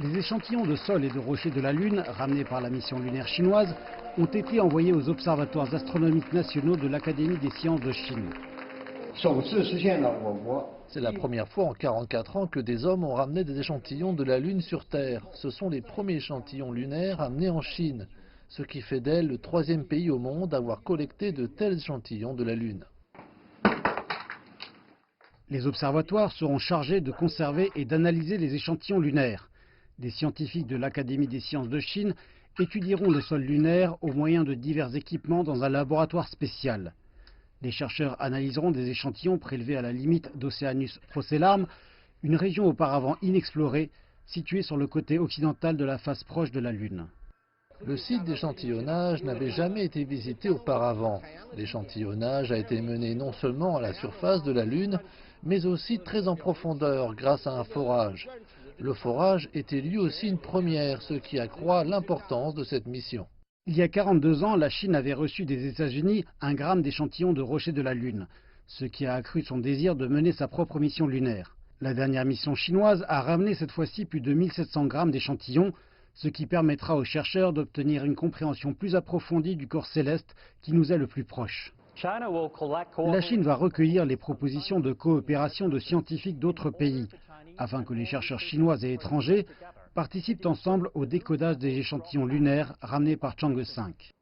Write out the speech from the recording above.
Des échantillons de sol et de rochers de la Lune, ramenés par la mission lunaire chinoise, ont été envoyés aux observatoires astronomiques nationaux de l'Académie des sciences de Chine. C'est la première fois en 44 ans que des hommes ont ramené des échantillons de la Lune sur Terre. Ce sont les premiers échantillons lunaires amenés en Chine, ce qui fait d'elle le 3e pays au monde à avoir collecté de tels échantillons de la Lune. Les observatoires seront chargés de conserver et d'analyser les échantillons lunaires. Des scientifiques de l'Académie des sciences de Chine étudieront le sol lunaire au moyen de divers équipements dans un laboratoire spécial. Les chercheurs analyseront des échantillons prélevés à la limite d'Oceanus Procellarum, une région auparavant inexplorée, située sur le côté occidental de la face proche de la Lune. Le site d'échantillonnage n'avait jamais été visité auparavant. L'échantillonnage a été mené non seulement à la surface de la Lune, mais aussi très en profondeur grâce à un forage. Le forage était lui aussi une première, ce qui accroît l'importance de cette mission. Il y a 42 ans, la Chine avait reçu des États-Unis 1 gramme d'échantillons de rochers de la Lune, ce qui a accru son désir de mener sa propre mission lunaire. La dernière mission chinoise a ramené cette fois-ci plus de 1700 grammes d'échantillons, ce qui permettra aux chercheurs d'obtenir une compréhension plus approfondie du corps céleste qui nous est le plus proche. La Chine va recueillir les propositions de coopération de scientifiques d'autres pays, afin que les chercheurs chinois et étrangers participent ensemble au décodage des échantillons lunaires ramenés par Chang'e 5.